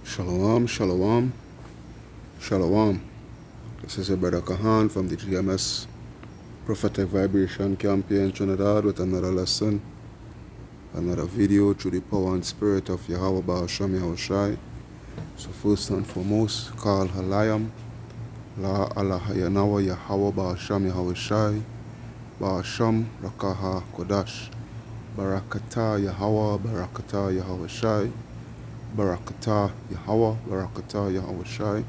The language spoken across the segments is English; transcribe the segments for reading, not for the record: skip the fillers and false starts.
Shalom, shalom, shalom. This is your brother Kahan from the GMS Prophetic Vibration Campaign Trinidad with another lesson, another video through the power and spirit of Yahweh Ba'asham Yahushai. So first and foremost, Kal Halayam, La Allah Hayanawa Yahweh Ba'asham Yahushai, Ba'asham Rakaha Kodash, Barakata Yahweh, Barakata Yahushai, Barakata Yahweh, Barakata Yahushai,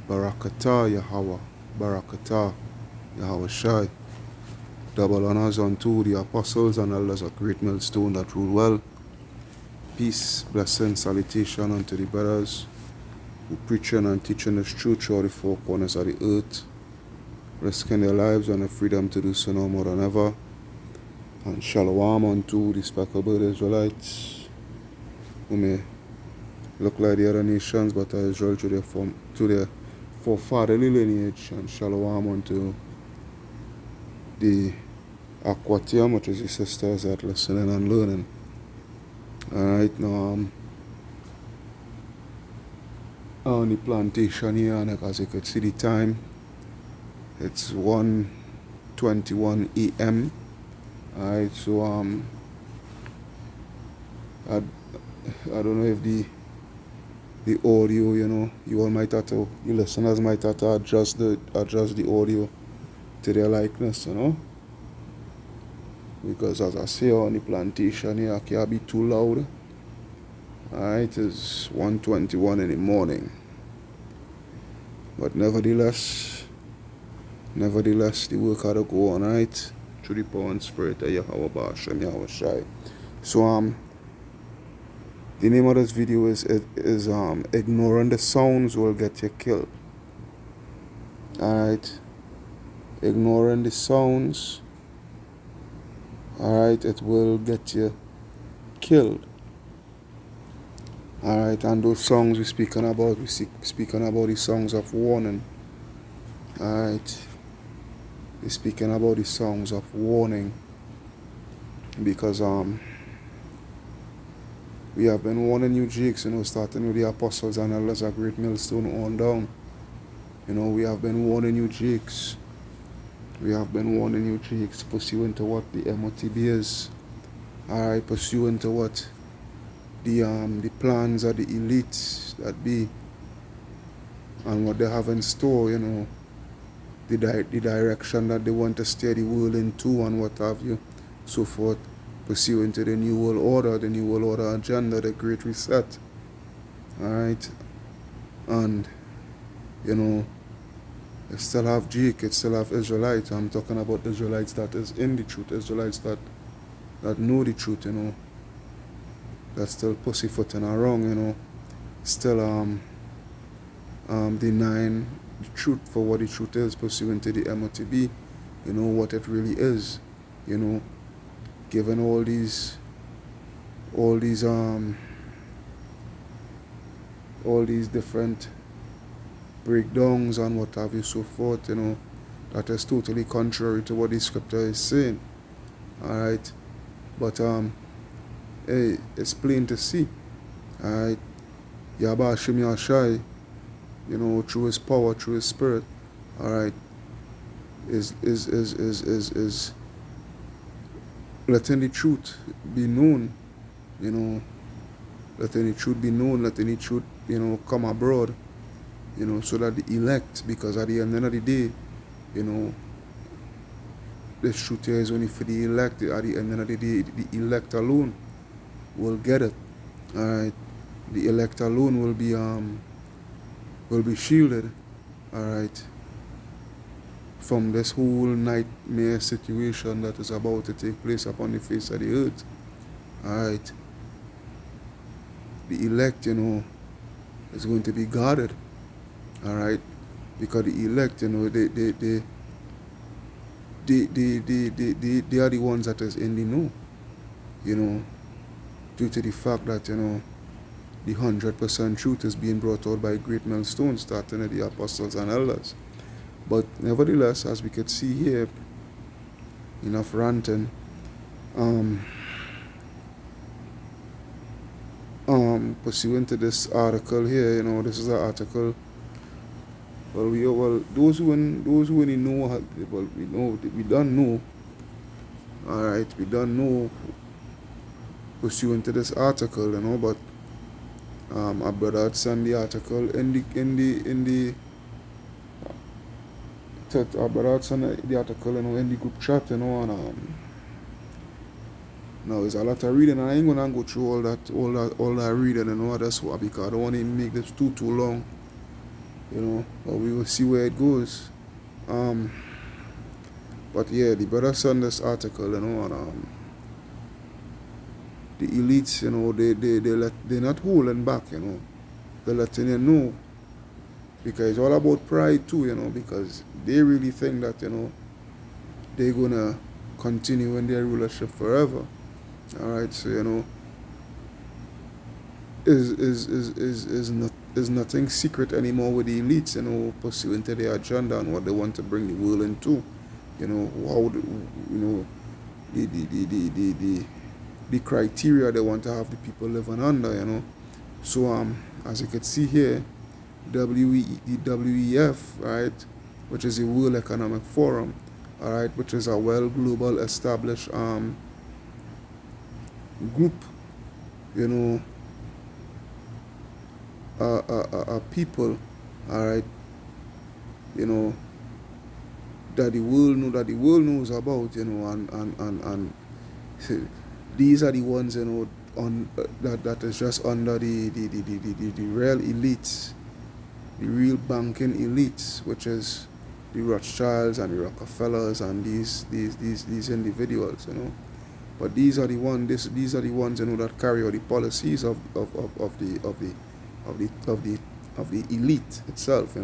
Barakata Yahweh, Barakata Yahushai. Double honors unto the apostles and elders of Great Millstone that rule well. Peace, blessing, salutation unto the brothers who preaching and teaching this truth throughout the four corners of the earth, risking their lives and the freedom to do so no more than ever. And shalom unto the speckled Israelites who may look like the other nations but are Israel to their forefatherly lineage. And shalom unto the Aquatium, which is the sisters that listening and learning. Alright, now on the plantation here, and as you could see the time, it's 1:21 a.m. Alright, so I don't know if the audio, you all might have to, the listeners might have to adjust the audio to their likeness, because as I say, on the plantation here, I can't be too loud. Alright, it's 1:21 in the morning. But nevertheless, the work had to go on, right? Through the power and spirit of Yahweh Ba'asham Yahushai. So the name of this video is ignoring the sounds will get you killed. Alright. Ignoring the sounds. Alright, it will get you killed. Alright, and those songs we're speaking about the songs of warning. Alright. We're speaking about the songs of warning. Because we have been warning you Jakes, starting with the apostles and elders of Great Millstone on down. We have been warning you Jakes. We have been warning you Jakes, pursuant to what the MOTB is. Alright, pursuant to what the plans of the elites that be, and what they have in store, the direction that they want to steer the world into and what have you, so forth, pursuant to the New World Order agenda, the Great Reset. Alright, and it still have Jake, it still have Israelites. I'm talking about Israelites that is in the truth, Israelites that know the truth, that's still pussyfooting around, still denying the truth for what the truth is, pursuant to the MOTB, what it really is, given all these different breakdowns and what have you, so forth, that is totally contrary to what the scripture is saying. Alright, but hey, it's plain to see. Alright, Yahweh Hashem Yahushai, through his power, through his spirit, alright, is letting the truth be known, letting the truth be known, letting the truth, come abroad, so that the elect, because at the end of the day, this truth here is only for the elect. At the end of the day, the elect alone will get it. Alright, the elect alone will be shielded, alright, from this whole nightmare situation that is about to take place upon the face of the earth. Alright, the elect, is going to be guarded. Alright, because the elect, they are the ones that is in the know, due to the fact that, the 100% truth is being brought out by Great Millstone, starting at the apostles and elders. But nevertheless, as we could see here, enough ranting, pursuant to this article here, this is an article. Well, those who only know, we don't know. All right, we don't know pursuant to this article, but our brother had sent the article our brother had sent the article, in the group chat, and now it's a lot of reading, and I ain't gonna go through all that reading, that's why, because I don't want to make this too long, but we will see where it goes. But yeah, the brother sent this article, and the elites, they're not holding back, they're letting you know, because it's all about pride too, because they really think that, they're gonna continue in their rulership forever. All right, so is nothing secret anymore with the elites, pursuing to their agenda and what they want to bring the world into, how the criteria they want to have the people living under, So as you can see here, the WEF, right, which is the World Economic Forum, all right, which is a global established group, people, all right, that the world knows about, and these are the ones, on that is just under the real elites, the real banking elites, which is the Rothschilds and the Rockefellers and these individuals, But these are the ones that carry out the policies of the elite itself,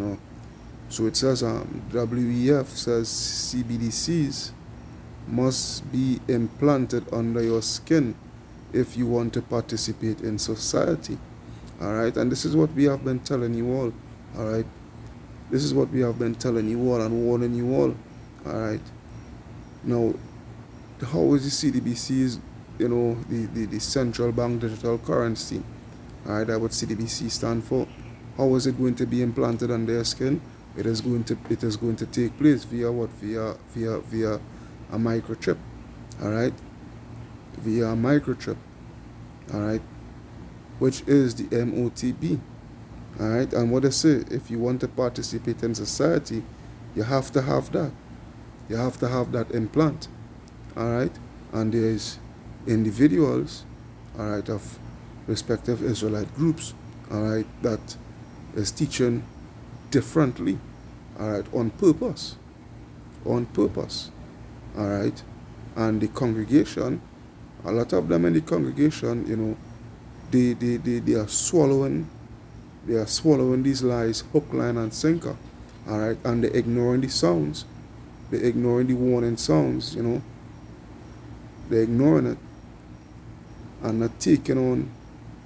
So it says WEF says CBDCs must be implanted under your skin if you want to participate in society. All right, and this is what we have been telling you all. All right, this is what we have been telling you all and warning you all. All right, now, how is the CBDCs, the central bank digital currency? All right, that's what CBDC stand for. How is it going to be implanted on their skin? It is going to take place via what? Via a microchip. All right, via a microchip. All right, which is the MOTB. All right, and what I say, if you want to participate in society, you have to have that. You have to have that implant. All right, and there's individuals, all right, of respective Israelite groups, all right, that is teaching differently, all right, on purpose, all right, and the congregation, a lot of them in the congregation, they are swallowing these lies hook, line, and sinker, all right, and they're ignoring the sounds, they're ignoring the warning sounds, they're ignoring it and not taking on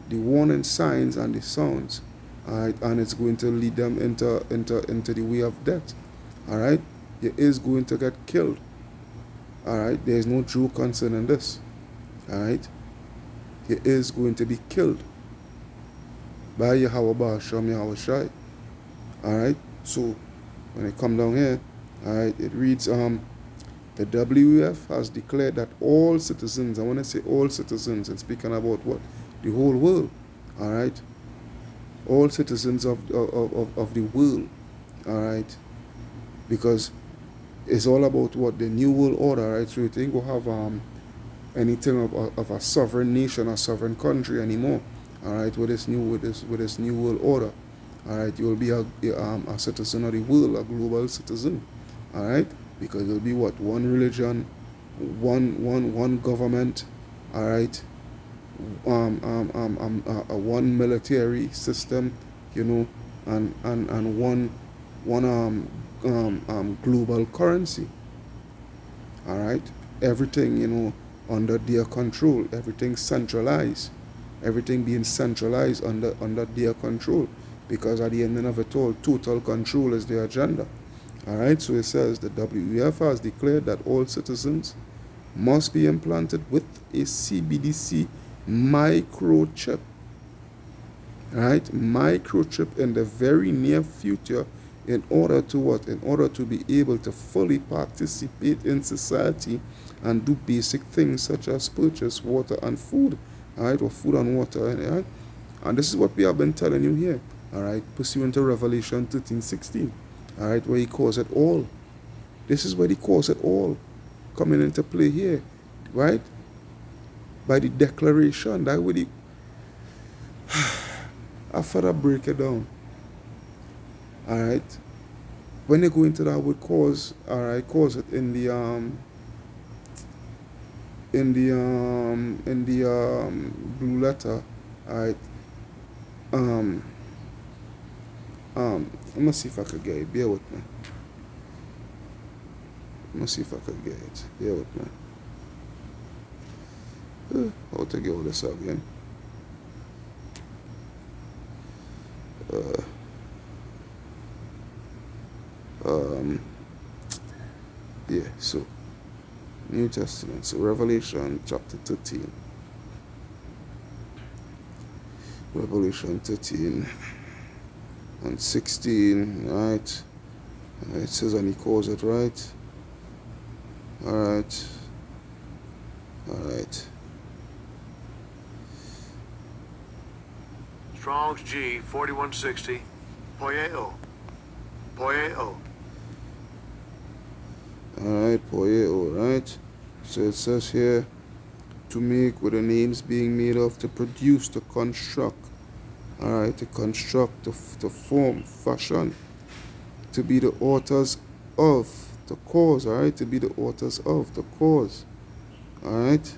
the warning signs and the sounds, all right, and it's going to lead them into the way of death, all right. You is going to get killed, all right. There's no joke concerning this, all right. He is going to be killed by Yahweh Ba'asham Yahweh Shai, all right. So when I come down here, all right, it reads the WEF has declared that all citizens, I want to say all citizens, and speaking about what? The whole world, all right? All citizens of the world, all right? Because it's all about what? The new world order, right? So you think we'll have anything of a sovereign nation, a sovereign country anymore, all right? With this new world order, all right? You will be a citizen of the world, a global citizen, all right? Because it'll be what? One religion, one government, all right? One military system, and one global currency, all right? Everything, under their control, everything centralized, everything being centralized under their control, because at the end of it all, total control is their agenda. All right, so it says the WEF has declared that all citizens must be implanted with a CBDC microchip. right? Microchip in the very near future in order to what? In order to be able to fully participate in society and do basic things such as purchase water and food, all right, or food and water, right? And this is what we have been telling you here, all right, pursuant to Revelation 13:16, all right, where he calls it all. This is where he calls it all coming into play here, right? By the declaration, that way I further break it down, all right? When they go into that word cause, all right, cause it in the blue letter, all right. Um, let me see if I could get it. Bear with me. Let me see if I could get it. Bear with me. How to get all this again? Uh, yeah. So New Testament. So Revelation chapter 13. Revelation 13 and 16, right? It says, and he calls it, right? Alright. Alright. Strong's G 4160. Poyeo. Poyeo. Alright, poyeo, right? So it says here, to make, with the names being made of, to produce, to construct, all right, to construct, to form, fashion, to be the authors of, the cause, all right, to be the authors of, the cause, all right,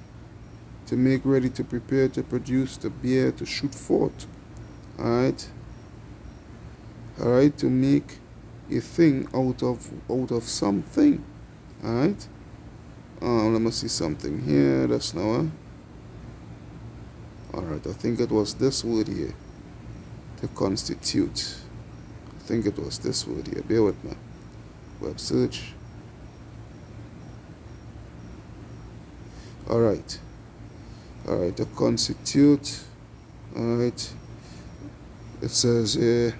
to make ready, to prepare, to produce, to bear, to shoot forth, all right, to make a thing out of something, all right. Let me see something here. That's now. Alright, I think it was this word here. To constitute. I think it was this word here. Bear with me. Web search. Alright. Alright, to constitute. Alright. It says here.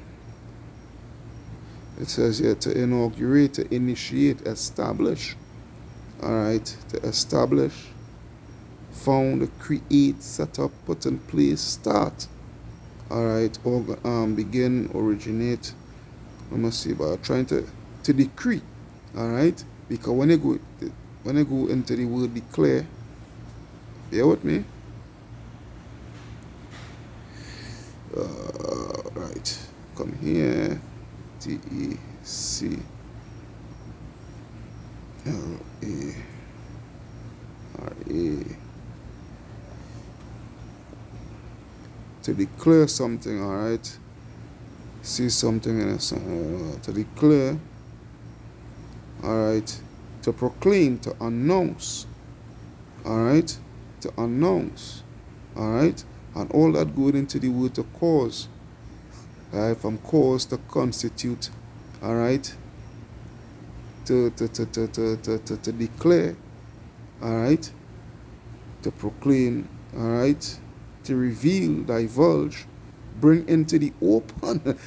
It says here to inaugurate, to initiate, establish. Alright, to establish, found, create, set up, put in place, start. Alright, begin, originate. Let me see, but I'm trying to decree. Alright, because when I go into the word declare, bear with me. Right, come here, TEC. L-A-R-A. To declare something, alright? See something in a to declare, alright? To proclaim, to announce, alright? To announce, alright? And all that going into the word to cause, alright? From cause to constitute, alright? To declare, all right, to proclaim, all right, to reveal, divulge, bring into the open,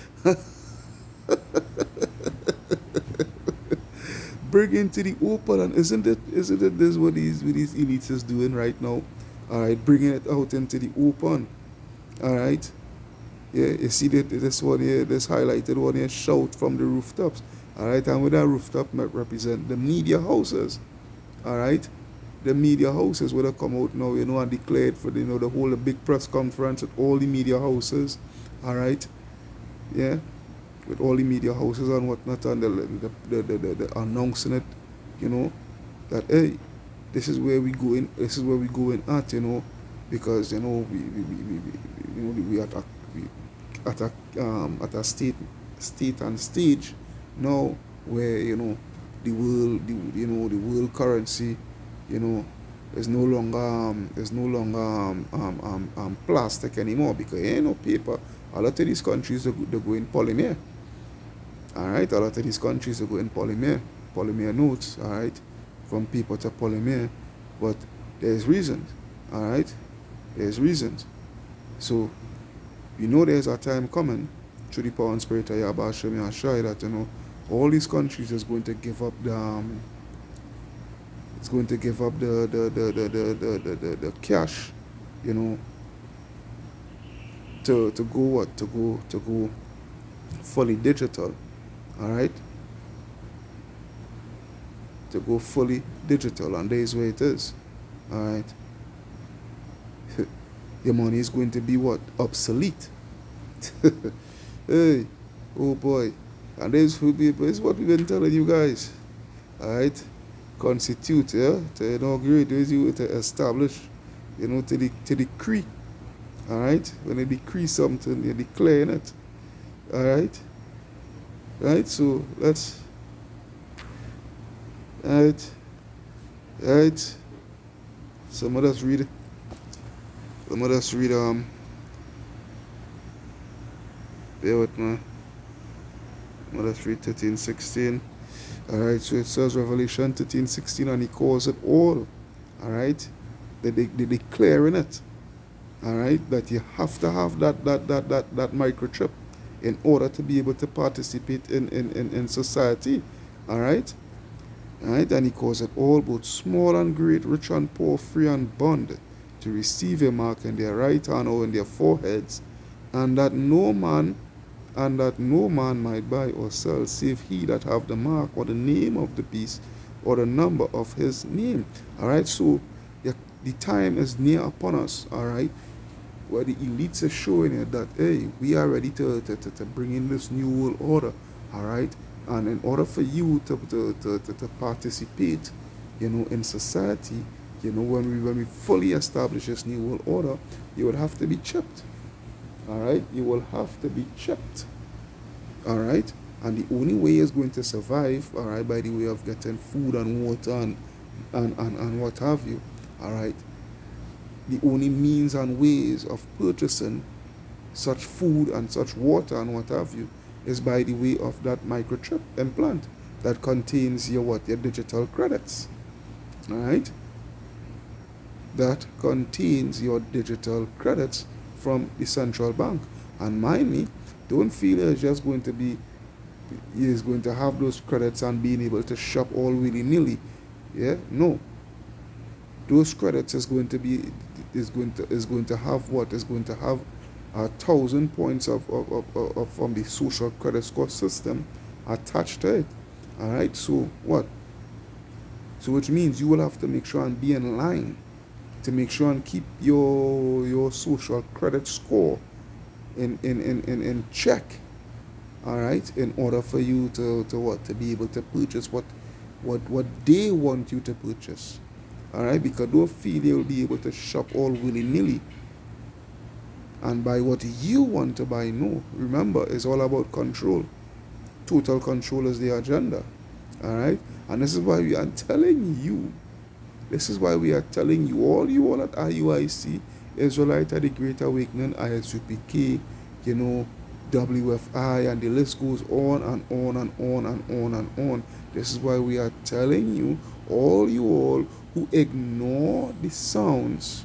bring into the open, and isn't it this what these elites is doing right now? All right, bringing it out into the open, all right. Yeah, you see that this one here, this highlighted one here, shout from the rooftops. All right, and with that rooftop might represent the media houses. All right, the media houses would have come out now, and declared for the whole big press conference with all the media houses. All right, yeah, with all the media houses and whatnot, and the announcing it, that hey, this is where we going, at, because we at a state and stage now where the world currency is no longer plastic anymore, because paper. A lot of these countries they go in polymer. All right, a lot of these countries are going polymer notes. All right, from paper to polymer, but there's reasons. All right, there's reasons. So We know there's a time coming through the power and spirit of Yahweh Hashem Yahshai that all these countries is going to give up it's going to give up the cash, to go what? To go fully digital. Alright? To go fully digital, and there's where it is. Alright? Your money is going to be what? Obsolete. Hey, oh boy. And this is what we've been telling you guys. Alright? Constitute, yeah? To inaugurate, to establish, to decree. Alright? When they decree something, they're declaring it. Alright? Right? So let's. Alright? Alright? Some of us read. Bear with me. Let us read 13:16. Alright, so it says Revelation 13:16, and he calls it all. Alright? They declaring it. Alright, that you have to have that microchip in order to be able to participate in society. Alright? Alright, and he calls it all, both small and great, rich and poor, free and bond, to receive a mark in their right hand or in their foreheads, and that no man might buy or sell, save he that have the mark or the name of the beast or the number of his name. Alright, so the time is near upon us, alright, where the elites are showing it that, hey, we are ready to bring in this new world order, alright, and in order for you to participate, in society, when we fully establish this new world order, you would have to be chipped. Alright, you will have to be chipped. Alright, and the only way is going to survive, alright, by the way of getting food and water and what have you. Alright, the only means and ways of purchasing such food and such water and what have you is by the way of that microchip implant that contains your digital credits. Alright, that contains your digital credits from the central bank. And mind me, don't feel it's just going to be, is going to have those credits and being able to shop all willy-nilly. Yeah, no. Those credits is going to have 1,000 points of from the social credit score system attached to it. Alright, so what? So which means you will have to make sure and be in line to make sure and keep your social credit score in check, all right, in order for you to be able to purchase what they want you to purchase, all right, because don't feel you'll be able to shop all willy-nilly and buy what you want to buy. No, remember, it's all about control. Total control is the agenda, all right, and this is why we are telling you. This is why we are telling you all at IUIC, Israelite at the Great Awakening, ISUPK, WFI, and the list goes on and on and on and on and on. This is why we are telling you all who ignore the sounds,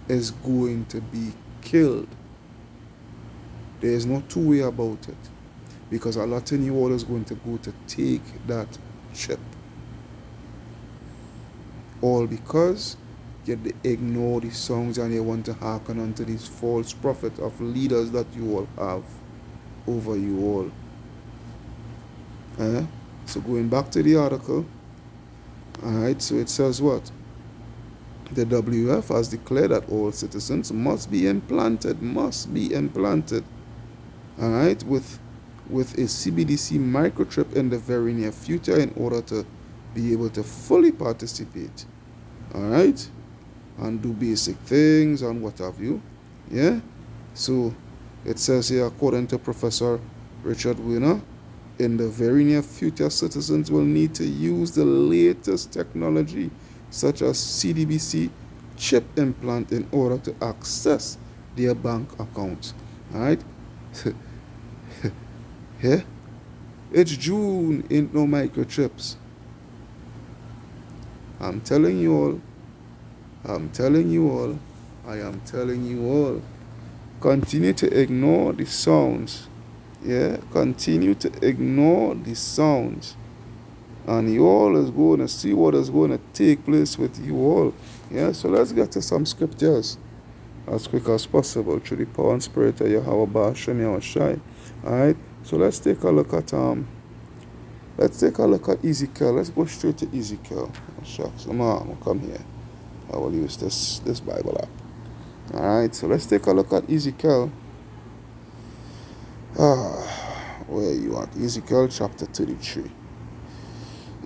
is going to be killed. There is no two way about it. Because a lot of new world is going to go to take that chip. All because you ignore the songs and you want to hearken unto these false prophets of leaders that you all have over you all. So going back to the article, alright, so it says what? The WF has declared that all citizens must be implanted, alright, with a CBDC microchip in the very near future in order to be able to fully participate, alright, and do basic things and what have you. Yeah, so it says here, according to Professor Richard Weiner, in the very near future, citizens will need to use the latest technology such as CBDC chip implant in order to access their bank accounts. Alright. Yeah, it's June, ain't no microchips. I'm telling you all. I'm telling you all. I am telling you all. Continue to ignore the sounds. Yeah, continue to ignore the sounds. And you all is going to see what is going to take place with you all. Yeah, so let's get to some scriptures as quick as possible through the power and spirit of Yahweh Ba'ashem Yahushai. Alright, so let's take a look at Ezekiel. Let's go straight to Ezekiel. Oh, shucks, I'm come here. I will use this Bible app. Alright, so let's take a look at Ezekiel. Where you at? Ezekiel chapter 33.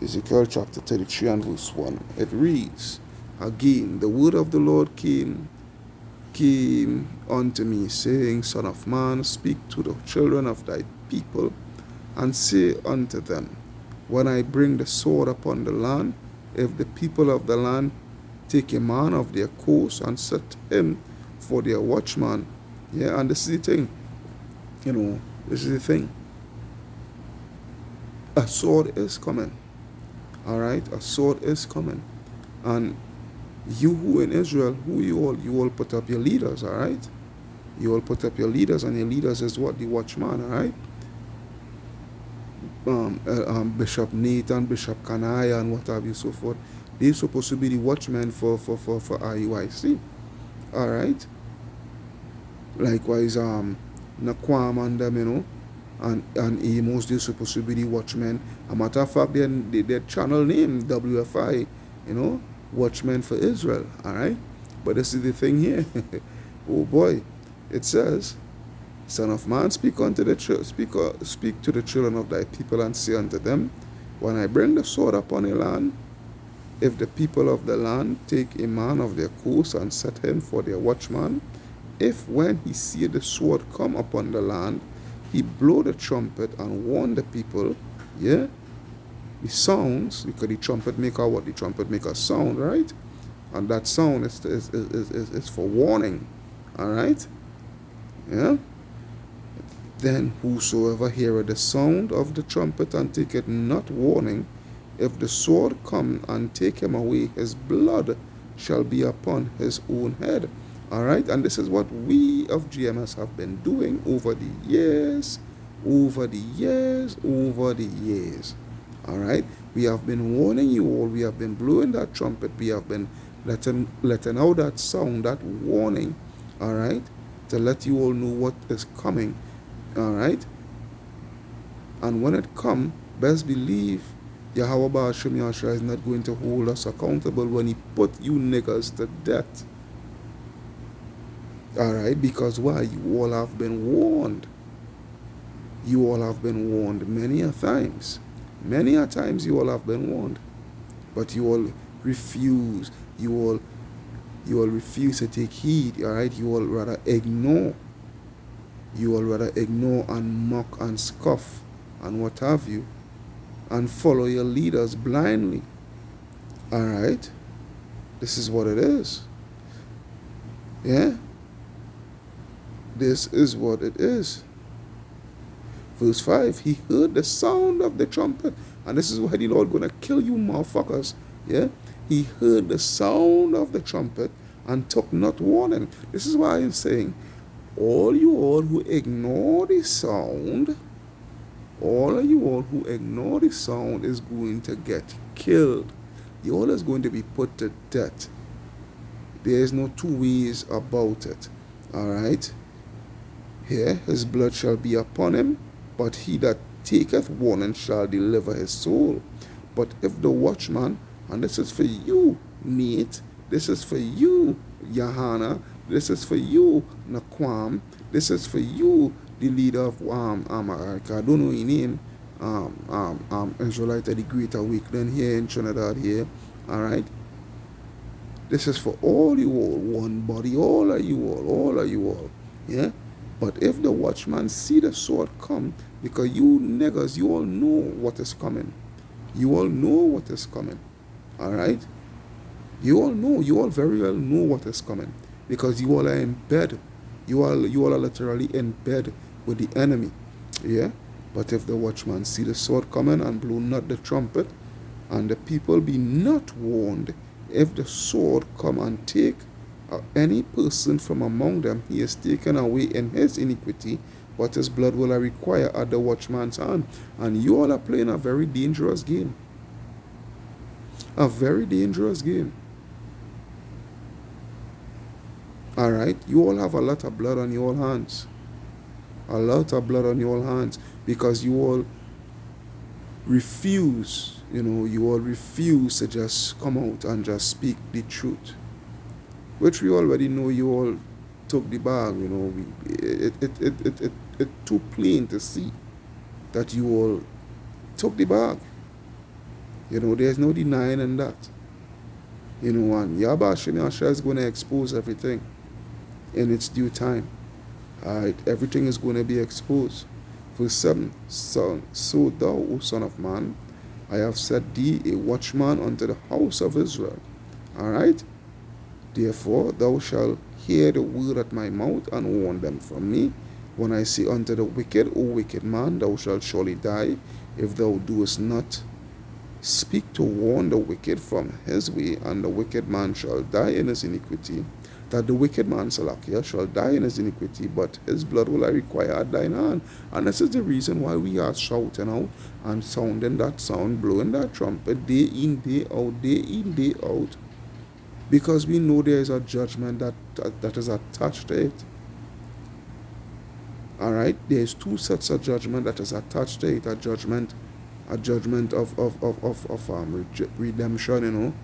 Ezekiel chapter 33 and verse 1. It reads, again, the word of the Lord came unto me, saying, Son of man, speak to the children of thy people, and say unto them, when I bring the sword upon the land, if the people of the land take a man of their coast and set him for their watchman. Yeah, and this is the thing. This is the thing. A sword is coming. Alright, a sword is coming. And you who in Israel, you all put up your leaders, alright? You all put up your leaders, and your leaders is what? The watchman, alright? Bishop Nathan, Bishop Kanaya, and what have you, so forth. They're supposed to be the watchmen for IUIC. Alright? Likewise, Naquam and them, and Amos, they're supposed to be the watchmen. A matter of fact, their channel name, WFI, Watchmen for Israel. Alright? But this is the thing here. Oh boy. It says, Son of man, speak to the children of thy people, and say unto them, when I bring the sword upon a land, if the people of the land take a man of their coast and set him for their watchman, if when he see the sword come upon the land, he blow the trumpet and warn the people, yeah, the sounds, because the trumpet make a sound, right? And that sound is for warning, all right? Yeah. Then whosoever heareth the sound of the trumpet and taketh not warning, if the sword come and take him away, his blood shall be upon his own head. All right, and this is what we of GMS have been doing over the years. All right, we have been warning you all. We have been blowing that trumpet. We have been letting out that sound, that warning. All right, to let you all know what is coming. All right, and when it come, best believe Yahweh Ba'ashem Yahushua is not going to hold us accountable when he put you niggas to death. Alright, because why? You all have been warned. You all have been warned many a times. Many a times you all have been warned. But you all refuse. You all refuse to take heed. Alright, you all rather ignore. You all rather ignore and mock and scoff and what have you, and follow your leaders blindly. Alright? This is what it is. Yeah? This is what it is. Verse 5, he heard the sound of the trumpet. And this is why the Lord gonna kill you motherfuckers. Yeah? He heard the sound of the trumpet and took not warning. This is why I'm saying, all you all who ignore the sound, is going to get killed. You all is going to be put to death. There is no two ways about it. Alright? Here, his blood shall be upon him, but he that taketh warning shall deliver his soul. But if the watchman, and this is for you, Nate, this is for you, Yahana, this is for you, Naquam, this is for you, the leader of I don't know his name, Israelite of the Great Awakening here in Trinidad here. Alright? This is for all you all, one body, all of you all. Yeah? But if the watchman see the sword come, because you niggas, you all know what is coming. You all know what is coming. Alright? You all very well know what is coming. Because you all are in bed. You all are literally in bed with the enemy. Yeah? But if the watchman see the sword coming and blow not the trumpet, and the people be not warned, if the sword come and take any person from among them, he is taken away in his iniquity, but his blood will I require at the watchman's hand. And you all are playing a very dangerous game. A very dangerous game. Alright? You all have a lot of blood on your hands. A lot of blood on your hands. Because you all refuse, you all refuse to just come out and just speak the truth. Which we already know you all took the bag, it's too plain to see that you all took the bag. There's no denying in that. And Yahweh Hashem Yahshua is going to expose everything in its due time. Alright, everything is going to be exposed. Verse 7, so thou, O son of man, I have set thee a watchman unto the house of Israel. Alright? Therefore thou shalt hear the word at my mouth, and warn them from me. When I say unto the wicked, O wicked man, thou shalt surely die, if thou doest not speak to warn the wicked from his way, and the wicked man shall die in his iniquity. That the wicked man, Salakia, shall die in his iniquity, but his blood will I require at thine hand. And this is the reason why we are shouting out and sounding that sound, blowing that trumpet, day in, day out, because we know there is a judgment that is attached to it. Alright, there is two sets of judgment that is attached to it. A judgment of redemption,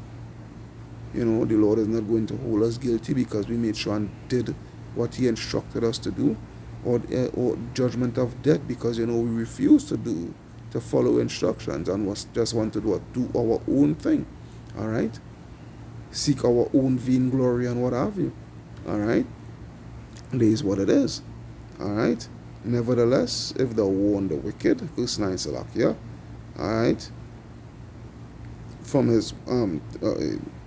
the Lord is not going to hold us guilty because we made sure and did what he instructed us to do, or judgment of death because we refused to follow instructions and just want to do our own thing. Alright, seek our own vain glory and what have you. Alright, it is what it is. Alright, nevertheless, if thou warn the wicked, verse 9, Salakia, alright, from his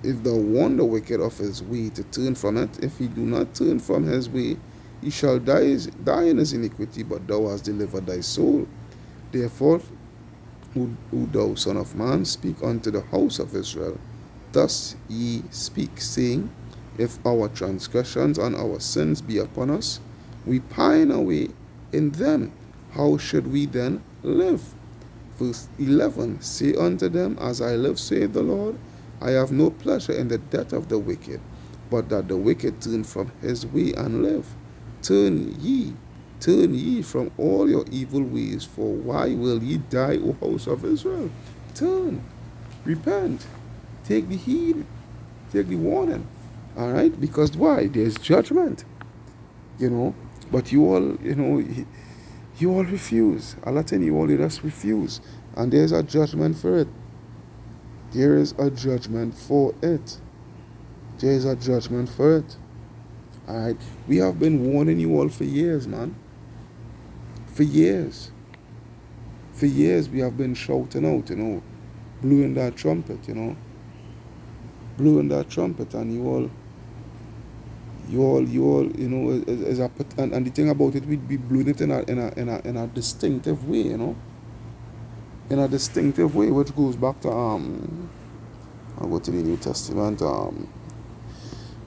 if thou warn the wicked of his way to turn from it, if he do not turn from his way, he shall die in his iniquity, but thou hast delivered thy soul. Therefore, who thou, son of man, speak unto the house of Israel. Thus ye speak, saying, if our transgressions and our sins be upon us, we pine away in them. How should we then live? Verse 11, say unto them, as I live, saith the Lord, I have no pleasure in the death of the wicked, but that the wicked turn from his way and live. Turn ye from all your evil ways, for why will ye die, O house of Israel? Turn, repent, take the heed, take the warning. Alright, because why? There's judgment. But you all, you all refuse. Allah tell you all, just refuse. And there's a judgment for it. There is a judgment for it. There is a judgment for it. Alright? We have been warning you all for years, man. For years. For years we have been shouting out, blowing that trumpet, blowing that trumpet, and you all, is a, and the thing about it, we'd be blowing it in a distinctive way, in a distinctive way, which goes back to I'll go to the New Testament,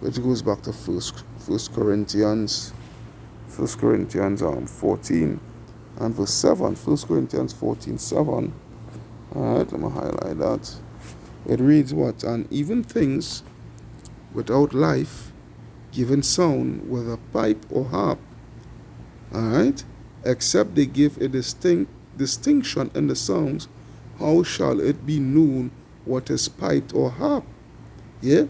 which goes back to First Corinthians 14 and verse 7. 1 Corinthians 14:7. Alright, let me highlight that. It reads what? And even things without life, given sound with a pipe or harp, alright, except they give a distinction in the sounds, how shall it be known what is piped or harp? Yeah?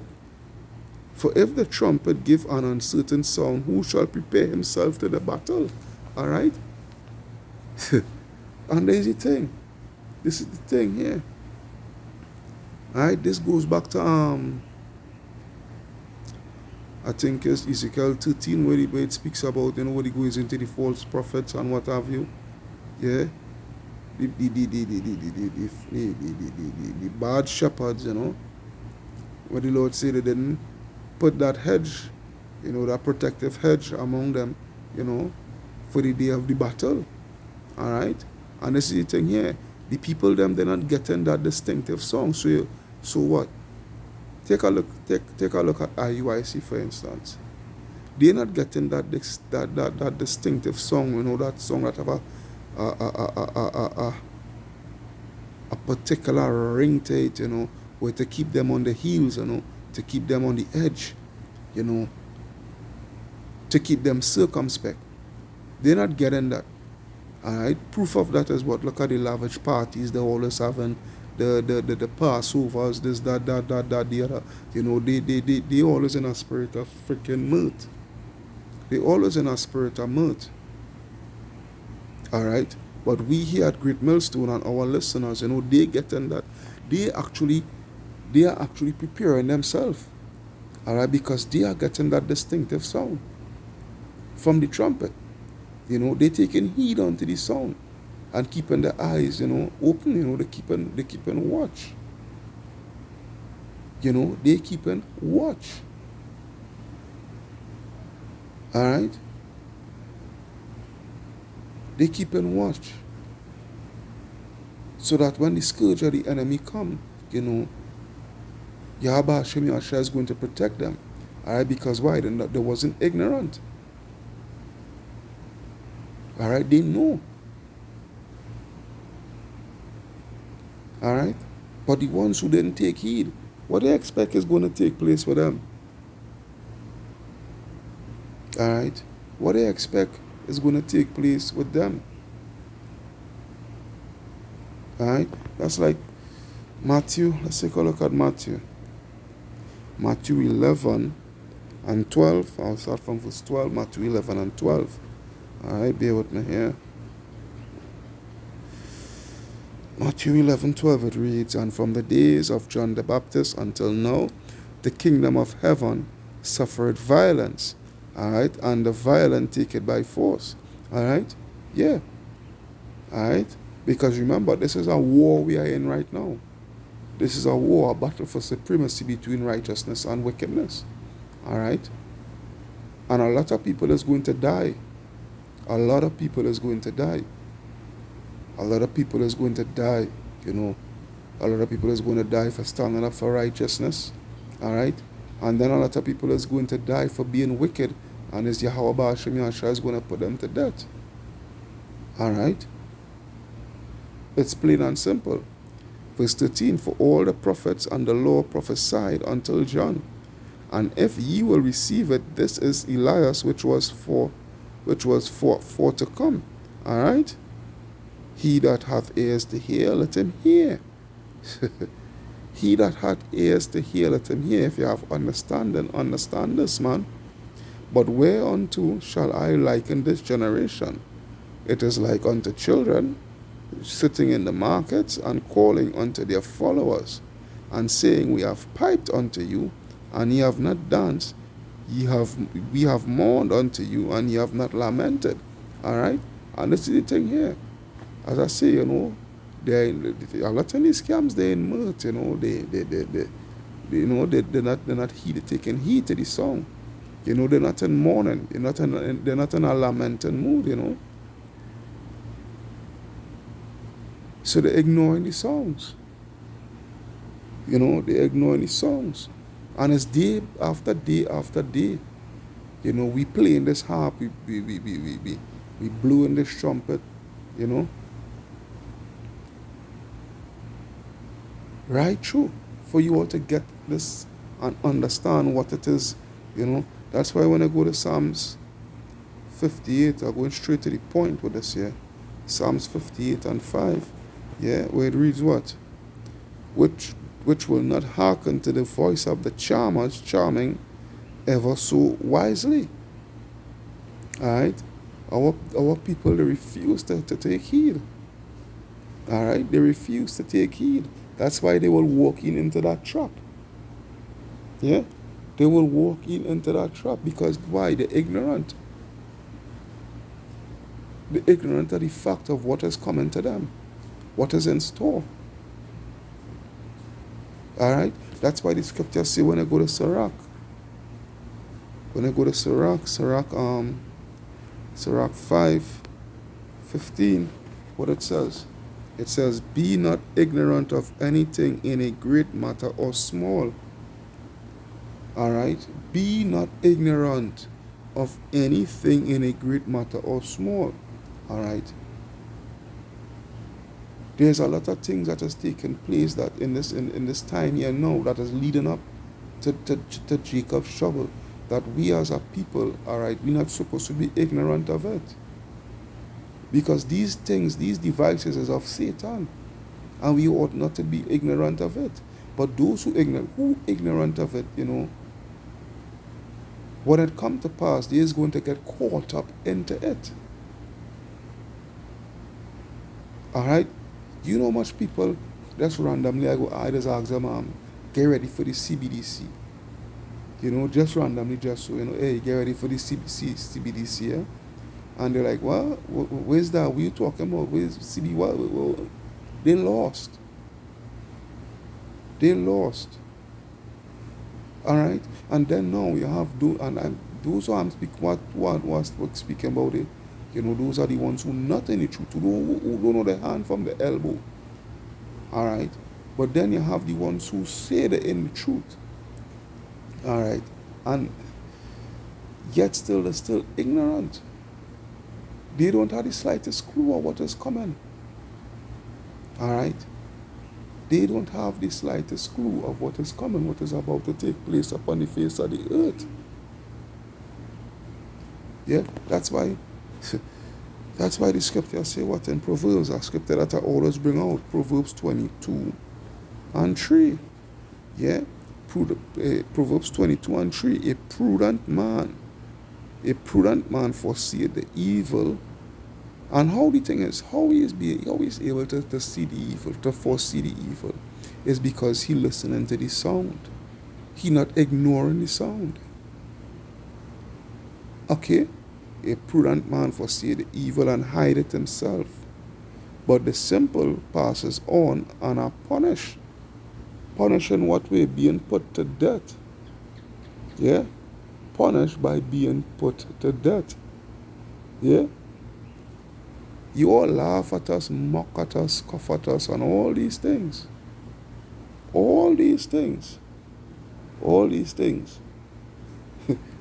For if the trumpet give an uncertain sound, who shall prepare himself to the battle? Alright? And there's the thing. This is the thing here. Alright, this goes back to I think it's Ezekiel 13 where it speaks about, where he goes into the false prophets and what have you. Yeah? The bad shepherds, where the Lord said they didn't put that hedge, that protective hedge among them, for the day of the battle. Alright? And this is the thing here. The people them, they're not getting that distinctive song. So what? Take a look at IUIC, for instance. They're not getting that distinctive song, that song that have a particular ring to it, where to keep them on the heels, to keep them on the edge, to keep them circumspect. They're not getting that. Alright? Proof of that is what? Look at the lavish parties they're always having, the Passovers, this, that, the other. They always in a spirit of freaking mirth. They always in a spirit of mirth. Alright? But we here at Great Millstone and our listeners, they getting that. They are actually preparing themselves. Alright, because they are getting that distinctive sound from the trumpet. They taking heed onto the sound and keeping their eyes, open, they keeping watch. They keeping watch. Alright? They keeping watch. So that when the scourge of the enemy come, Yahweh Hashem Yahshua is going to protect them. Alright, because why? They wasn't ignorant. Alright, they know. Alright? But the ones who didn't take heed, what they expect is going to take place with them. Alright? What they expect is going to take place with them. Alright? That's like Matthew. Let's take a look at Matthew. Matthew 11 and 12. I'll start from verse 12. Matthew 11 and 12. Alright, bear with me here. Matthew 11:12 it reads, "And from the days of John the Baptist until now, the kingdom of heaven suffered violence." Alright, and the violent take it by force. Alright? Yeah. Alright? Because remember, this is a war we are in right now. This is a war, a battle for supremacy between righteousness and wickedness. Alright? And a lot of people is going to die. A lot of people is going to die. A lot of people is going to die, A lot of people is going to die for standing up for righteousness. Alright? And then a lot of people is going to die for being wicked. And it's Yahweh Hashem Yahshua is going to put them to death. Alright? It's plain and simple. Verse 13, "For all the prophets and the law prophesied until John. And if ye will receive it, this is Elias which was for to come." Alright? "He that hath ears to hear, let him hear." He that hath ears to hear, let him hear. If you have understanding, understand this, man. "But whereunto shall I liken this generation? It is like unto children sitting in the markets and calling unto their followers, and saying, We have piped unto you, and ye have not danced. We have mourned unto you, and ye have not lamented." Alright? And this is the thing here. As I say, a lot of these scams, they're in mirth, they're not taking heed to the song. They're not in mourning. They're not in a lamenting mood, So they're ignoring the songs. They're ignoring the songs. And it's day after day after day. We playing this harp, we blowing this trumpet, Right through for you all to get this and understand what it is, That's why when I go to Psalms 58, I'm going straight to the point with this here. Psalms 58 and 5. Yeah, where it reads what? Which will not hearken to the voice of the charmers, charming ever so wisely. Alright? Our people, they refuse to take heed. Alright? They refuse to take heed. That's why they will walk into that trap. Yeah? They will walk into that trap because why? They're ignorant. They're ignorant of the fact of what is coming to them. What is in store. Alright? That's why the scriptures say when I go to Sirach. When I go to Sirach 5:15, what it says. It says, be not ignorant of anything in a great matter or small. All right? Be not ignorant of anything in a great matter or small. All right? There's a lot of things that has taken place that in this time here now that is leading up to Jacob's trouble, that we as a people, all right, we're not supposed to be ignorant of it. Because these things, these devices is of Satan, and we ought not to be ignorant of it. But those who ignorant of it, when it come to pass, they is going to get caught up into it. All right? You know much people just randomly I just ask them, get ready for the CBDC. Just randomly, just so, hey, get ready for the CBDC, yeah? And they're like, well, where's that? What are you talking about? Where's CB? What? They lost. All right? And then now you have, those who I'm speaking about it, those are the ones who not in the truth, who don't know the hand from the elbow. All right? But then you have the ones who say they're in the truth. All right? And yet they're still ignorant. They don't have the slightest clue of what is coming. All right? They don't have the slightest clue of what is coming, what is about to take place upon the face of the earth. Yeah, that's why the scripture say what in Proverbs, a scripture that I always bring out, Proverbs 22 and 3. Yeah, Proverbs 22 and 3. A prudent man foreseeth the evil. And how the thing is, how he is able to see the evil, to foresee the evil, is because he listening to the sound. He not ignoring the sound. Okay? A prudent man foreseeth the evil and hide it himself. But the simple passes on and are punished. Punished in what way? Being put to death. Yeah? Punished by being put to death. Yeah? You all laugh at us, mock at us, scoff at us, and all these things. All these things.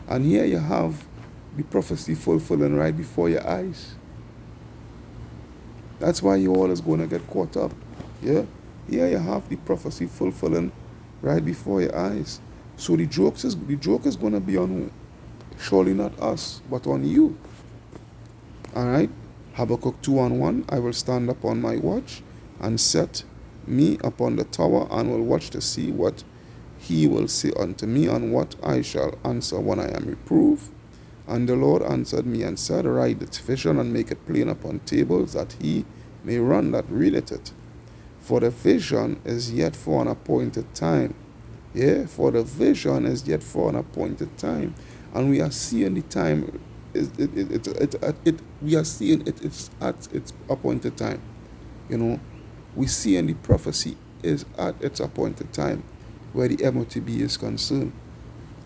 And here you have the prophecy fulfilling right before your eyes. That's why you all is going to get caught up. Yeah? Here you have the prophecy fulfilling right before your eyes. So the joke is going to be on who? Surely not us, but on you. All right? Habakkuk 2:1. I will stand upon my watch and set me upon the tower and will watch to see what he will say unto me and what I shall answer when I am reproved. And the Lord answered me and said, write this vision and make it plain upon tables, that he may run that readeth it. For the vision is yet for an appointed time. Yeah, for the vision is yet for an appointed time. And we are seeing the time, we are seeing it's at its appointed time. We see in the prophecy is at its appointed time, where the MOTB is concerned.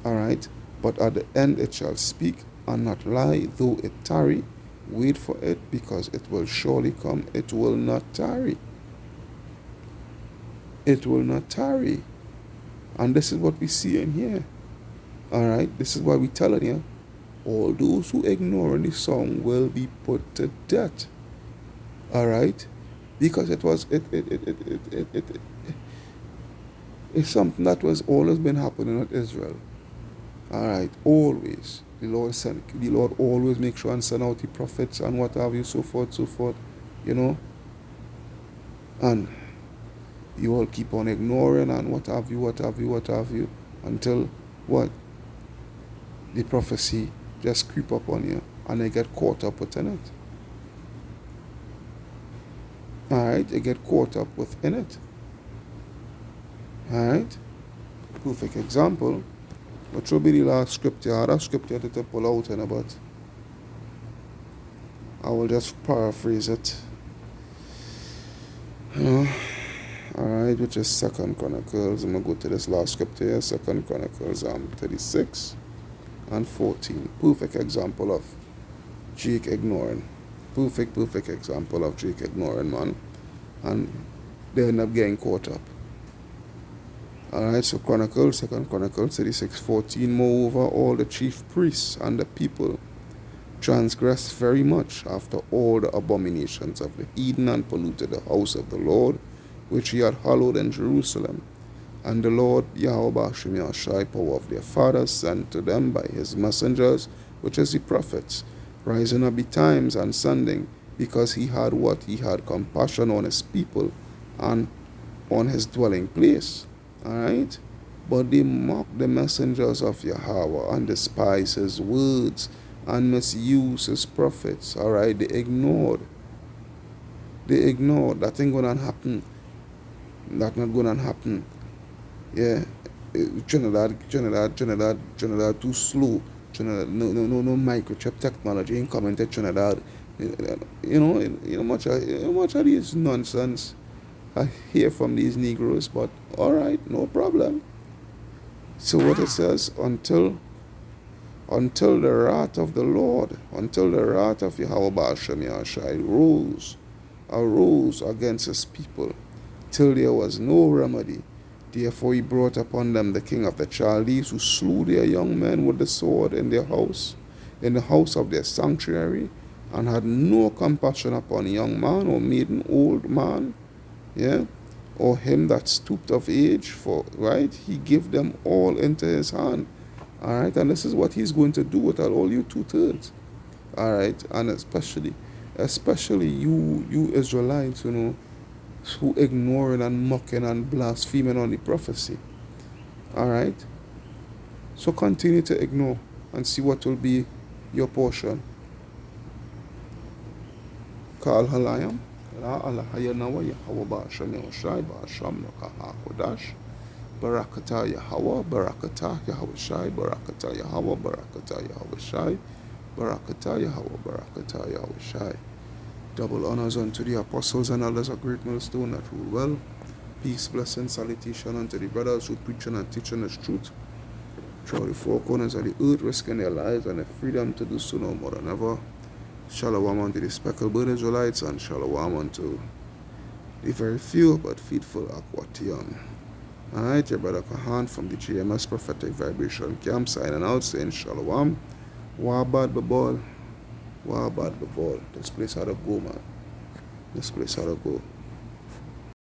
All right? But at the end it shall speak and not lie, though it tarry, wait for it, because it will surely come. It will not tarry. It will not tarry. And this is what we see in here. All right? This is why we tell it here. All those who ignore the song will be put to death. All right? Because it's something that was always been happening at Israel. All right? Always. The Lord always make sure and send out the prophets and what have you, so forth. And you all keep on ignoring and what have you, until what? The prophecy just creep up on you and they get caught up within it. All right? They get caught up within it. All right? Perfect example. What will be the last scripture? Other scripture that I pull out in about. I will just paraphrase it. Alright, which is 2nd Chronicles. I'm going to go to this last scripture here. 2nd Chronicles 36 and 14. Perfect example of Jake ignoring. Perfect example of Jake ignoring, man. and they end up getting caught up. Alright, so Second Chronicles 36:14. Moreover, all the chief priests and the people transgressed very much after all the abominations of the heathen, and polluted the house of the Lord, which he had hallowed in Jerusalem. And the Lord Yahweh Ba'ashem Yahshai, power of their fathers, sent to them by his messengers, which is the prophets, rising up betimes and sending, because he had what? He had compassion on his people and on his dwelling place. Alright? But they mocked the messengers of Yahweh and despised his words and misused his prophets. Alright? They ignored. That ain't gonna happen. That not gonna happen. Yeah. Trinidad too slow. Trinidad, no microchip technology ain't coming to Trinidad. You know much of these nonsense I hear from these Negroes, but alright, no problem. So what it says, until the wrath of the Lord, until the wrath of Yahweh Ba'ashem Yahshai arose against his people, till there was no remedy. Therefore he brought upon them the king of the Chaldees, who slew their young men with the sword in the house of their sanctuary, and had no compassion upon young man or maiden, old man, yeah, or him that stooped of age, for right, he gave them all into his hand. Alright, and this is what he's going to do with all you 2/3. Alright, and especially you Israelites, who ignoring and mocking and blaspheming on the prophecy. Alright? So continue to ignore and see what will be your portion. Kal halayam. Barakata Yahweh, Barakata Yahweh Shai, Barakata Yahweh, Barakata Yahweh Shai, Barakata Yahweh, Barakata Yahweh Shai. Double honors unto the apostles and elders of Great Millstone that rule well. Peace, blessing, salutation unto the brothers who preaching and teaching us truth throughout the four corners of the earth, risking their lives and the freedom to do so no more than ever. Shalom unto the speckled bird Israelites, and shalom unto the very few but faithful Akwatian. Alright, your brother Kahan from the GMS Prophetic Vibration Camp signing out, saying shalom. Wabad Babal. This place had to go, man. This place had to go.